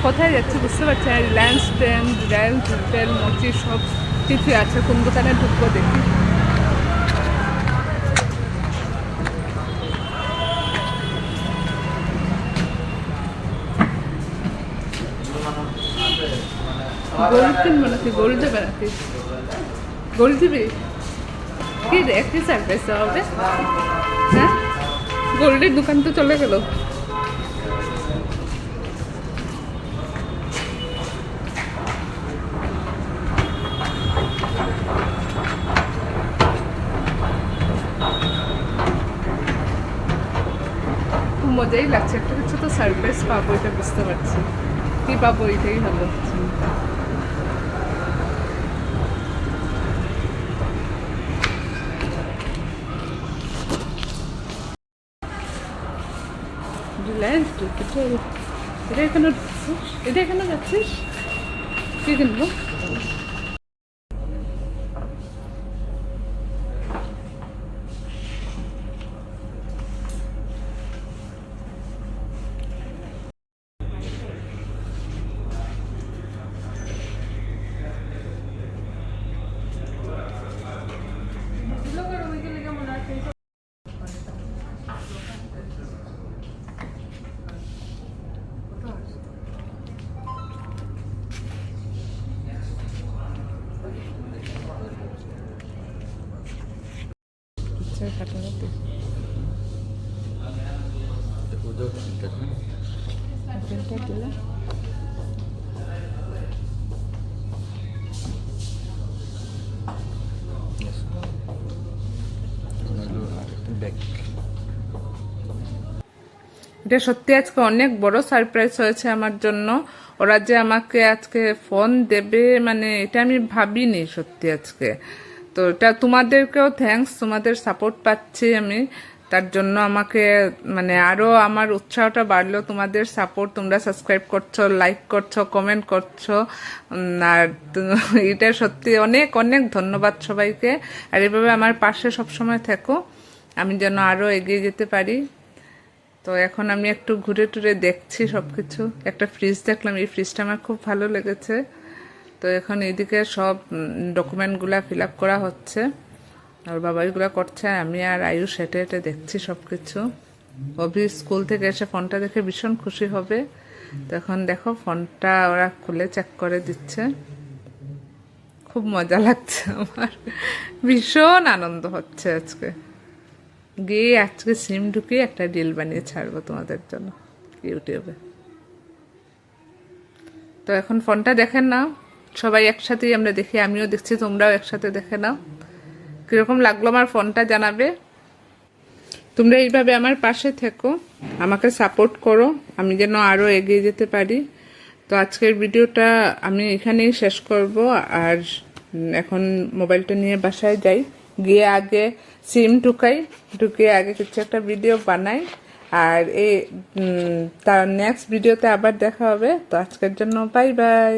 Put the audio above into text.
কোথায় যাচ্ছি বুঝতে পারছি না। রিলায়েন্স ট্রেন্ড, রিলায়েন্স রিটেল, মোচি সব কিছু আছে। কোন দোকানে ঢুকবো দেখি। গোল্ড কিনবো নাকি? গোল্ড দেবে নাকি? গোল্ড দিবি? কি রে, কি সারপ্রাইজ হবে? হ্যাঁ, গোল্ডের দোকান তো চলে গেল। খুব মজাই লাগছে, একটা কিছু তো সারপ্রাইজ পাবো, এটা বুঝতে পারছি। কি পাবো এটাই হলো চিন্তা। রিলায়েন্স ডিজিটাল, এটা এখানে ঢুকছিস? এটা এখানে যাচ্ছিস? কি কিনবো? কাটাতে দিলে এটা সত্যি আজকে অনেক বড় সারপ্রাইজ হয়েছে আমার জন্য। ওরা যে আমাকে আজকে ফোন দেবে, মানে এটা আমি ভাবিনি সত্যি আজকে। তো এটা তোমাদেরকেও থ্যাঙ্কস, তোমাদের সাপোর্ট পাচ্ছি আমি, তার জন্য আমাকে মানে আরো আমার উৎসাহটা বাড়লো। তোমাদের সাপোর্ট, তোমরা সাবস্ক্রাইব করছো, লাইক করছো, কমেন্ট করছো, আর এটা সত্যি অনেক অনেক ধন্যবাদ সবাইকে। আর এভাবে আমার পাশে সবসময় থেকো, আমি যেন আরো এগিয়ে যেতে পারি। তো এখন আমি একটু ঘুরে টুরে দেখছি সবকিছু। একটা ফ্রিজ দেখলাম, এই ফ্রিজটা আমার খুব ভালো লেগেছে। তো এখন এইদিকে সব ডকুমেন্টগুলা ফিল আপ করা হচ্ছে, আর বাবা এগুলো করছে, আমি আর আয়ুষ হেঁটে হেঁটে দেখছি সবকিছু। অভি স্কুল থেকে এসে ফোনটা দেখে ভীষণ খুশি হবে। তো এখন দেখো ফোনটা ওরা খুলে চেক করে দিচ্ছে। খুব মজা লাগছে আমার, ভীষণ আনন্দ হচ্ছে আজকে। গিয়ে আজকে সিম ঢুকিয়ে একটা রিল বানিয়ে ছাড়বো তোমাদের জন্য ইউটিউবে। তো এখন ফোনটা দেখেন নাও, সবাই একসাথেই আমরা দেখি, আমিও দেখছি, তোমরাও একসাথে দেখে নাও। কীরকম লাগলো আমার ফোনটা জানাবে। তোমরা এইভাবে আমার পাশে থেকো, আমাকে সাপোর্ট করো, আমি যেন আরও এগিয়ে যেতে পারি। তো আজকের ভিডিওটা আমি এখানেই শেষ করব। আর এখন মোবাইলটা নিয়ে বাসায় যাই, গিয়ে আগে সিম ঢুকিয়ে আগে কিছু একটা ভিডিও বানাই। আর তার নেক্সট ভিডিওতে আবার দেখা হবে। তো আজকের জন্য বাই বাই।